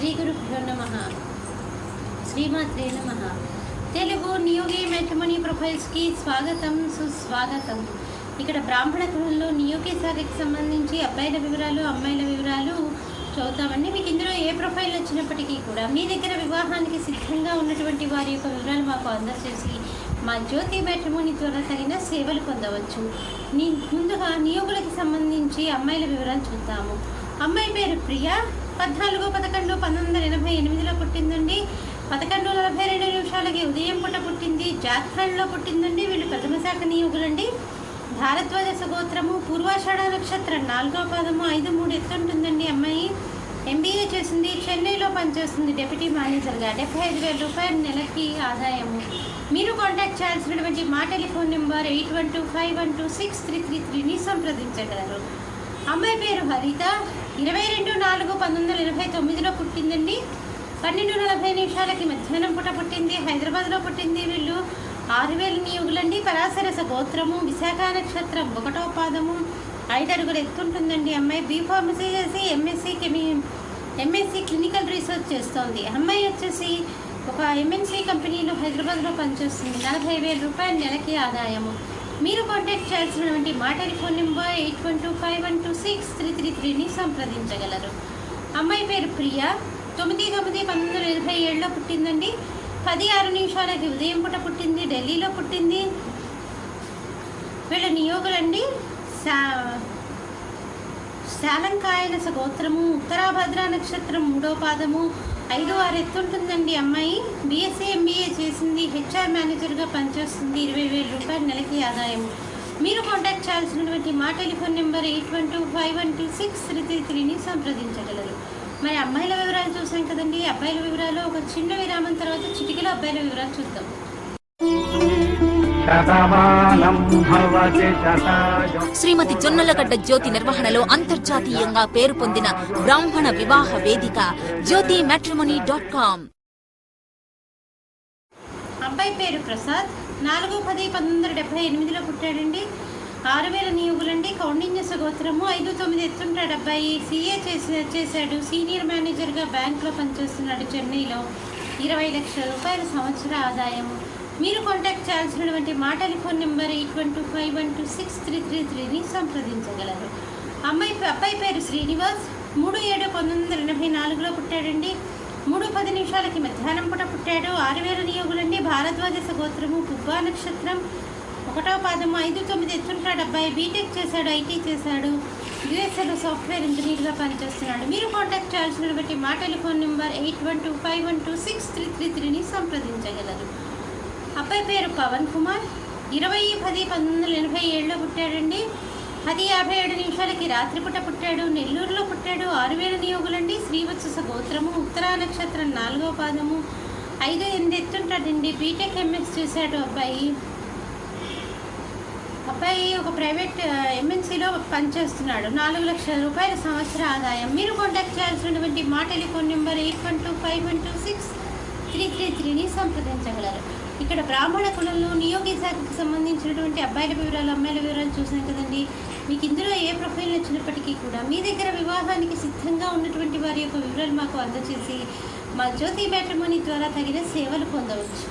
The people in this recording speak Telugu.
శ్రీ గురుభ్యో నమః. శ్రీమాత్రే నమః. తెలుగు నియోగి మ్యాట్రిమోనీ ప్రొఫైల్స్కి స్వాగతం, సుస్వాగతం. ఇక్కడ బ్రాహ్మణ కులంలో నియోగి శాఖకి సంబంధించి అబ్బాయిల వివరాలు, అమ్మాయిల వివరాలు చూద్దామండి. మీకు ఇందులో ఏ ప్రొఫైల్ వచ్చినప్పటికీ కూడా మీ దగ్గర వివాహానికి సిద్ధంగా ఉన్నటువంటి వారి యొక్క వివరాలు మాకు అందజేసి మా జ్యోతి మ్యాట్రిమోనీ ద్వారా తగిన సేవలు పొందవచ్చు. ముందుగా నియోగులకి సంబంధించి అమ్మాయిల వివరాలు చూద్దాము. అమ్మాయి పేరు ప్రియ. 14/11/1988లో పుట్టిందండి. 11:42 ఉదయం పూట పుట్టింది. జార్ఖండ్లో పుట్టిందండి. వీళ్ళు ప్రథమ శాఖ నియోగులండి. భారద్వాజ గోత్రము. పూర్వాషాఢ నక్షత్రం 4వ పాదము. 5-3 ఎత్తుంటుందండి. అమ్మాయి MBA చేసింది. చెన్నైలో పనిచేస్తుంది డెప్యూటీ మేనేజర్గా. 75,000 రూపాయల నెలకి ఆదాయము. మీరు కాంటాక్ట్ చేయాల్సినటువంటి మా టెలిఫోన్ నెంబర్ 8125126333ని సంప్రదించగలరు. అమ్మాయి పేరు హరిత. 22/4/1989లో పుట్టిందండి. 12:40 మధ్యాహ్నం పూట పుట్టింది. హైదరాబాద్లో పుట్టింది. వీళ్ళు 6,000 నియోగులండి. పరాశరస గోత్రము. విశాఖ నక్షత్రం 1వ పాదము. 5 అడుగులు ఎత్తుంటుందండి. అమ్మాయి B.Pharmacy చేసి MSc క్లినికల్ రీసెర్చ్ చేస్తోంది. అమ్మాయి వచ్చేసి ఒక MNC కంపెనీలో హైదరాబాద్లో పనిచేస్తుంది. 40,000 రూపాయల నెలకి ఆదాయము. మీరు కాంటాక్ట్ చేయాల్సినటువంటి మా టెలిఫోన్ నెంబర్ 8125126333ని సంప్రదించగలరు. అమ్మాయి పేరు ప్రియ. 9/9/1987లో పుట్టిందండి. 10:06 ఉదయం పూట పుట్టింది. ఢిల్లీలో పుట్టింది. వీళ్ళ నియోగులండి. శాలంకాయలస గోత్రము. ఉత్తరాభద్ర నక్షత్రం 3వ పాదము. 5-6 ఎత్తుంటుందండి. అమ్మాయి BSc MBA చేసింది. HR మేనేజర్గా పనిచేస్తుంది. 20,000 రూపాయల నెలకి ఆదాయం. మీరు కాంటాక్ట్ చేయాల్సినటువంటి మా టెలిఫోన్ నెంబర్ 8125126333ని సంప్రదించగలరు. మరి అమ్మాయిల వివరాలు చూసాం కదండి. అబ్బాయిల వివరాలు ఒక చిన్న విరామం తర్వాత చిటికలో అబ్బాయిల వివరాలు చూద్దాం. శ్రీమతి జొన్నలగడ్డ జ్యోతి నిర్వహణలో అంతర్జాతీయంగా పేరు పొందిన బ్రాహ్మణ వివాహ వేదిక జ్యోతి మ్యాట్రిమోనీ.com. అబ్బాయి పేరు ప్రసాద్. 4/10/1978లో పుట్టాడండి. 6,000 నియోగులండి. కౌండిన్య గోత్రము. 5-9 ఎత్తుంటాడు. అబ్బాయి CA చేశాడు. సీనియర్ మేనేజర్గా బ్యాంక్లో పనిచేస్తున్నాడు చెన్నైలో. 20 లక్షల రూపాయల సంవత్సర ఆదాయము. మీరు కాంటాక్ట్ చేయాల్సినటువంటి మా టెలిఫోన్ నెంబర్ 8125126333ని సంప్రదించగలరు. అబ్బాయి పేరు శ్రీనివాస్. 3/7/1984లో పుట్టాడండి. 3:10 మధ్యాహ్నం పూట పుట్టాడు. 6,000 నియోగులండి. భారద్వాజ గోత్రము. పుబ్బా నక్షత్రం 1వ పాదము. 5-9 ఎత్తుంటాడు. అబ్బాయి బీటెక్ చేశాడు. IT చేశాడు. USA సాఫ్ట్వేర్ ఇంజనీర్గా పనిచేస్తున్నాడు. మీరు కాంటాక్ట్ చేయాల్సినటువంటి మా టెలిఫోన్ నెంబర్ 8125126333ని సంప్రదించగలరు. అబ్బాయి పేరు పవన్ కుమార్. 20/10/1987లో పుట్టాడండి. 10:57 రాత్రిపూట పుట్టాడు. నెల్లూరులో పుట్టాడు. 6,000 నియోగులండి. శ్రీవత్స గోత్రము. ఉత్తరా నక్షత్రం 4వ పాదము. 5-8 ఎత్తుంటాడండి. బీటెక్ MS చేశాడు. అబ్బాయి ఒక ప్రైవేట్ MNCలో పనిచేస్తున్నాడు. 4 లక్షల రూపాయల సంవత్సర ఆదాయం. మీరు కాంటాక్ట్ చేయాల్సినటువంటి మా టెలిఫోన్ నెంబర్ 8125126333ని సంప్రదించగలరు. ఇక్కడ బ్రాహ్మణ కులంలో నియోగి శాఖకు సంబంధించినటువంటి అబ్బాయిల వివరాలు, అమ్మాయిల వివరాలు చూసాం కదండి. మీకు ఇందులో ఏ ప్రొఫైల్ వచ్చినప్పటికీ కూడా మీ దగ్గర వివాహానికి సిద్ధంగా ఉన్నటువంటి వారి యొక్క వివరాలు మాకు అందజేసి మా జ్యోతి మ్యాట్రిమోనీ ద్వారా తగిన సేవలు పొందవచ్చు.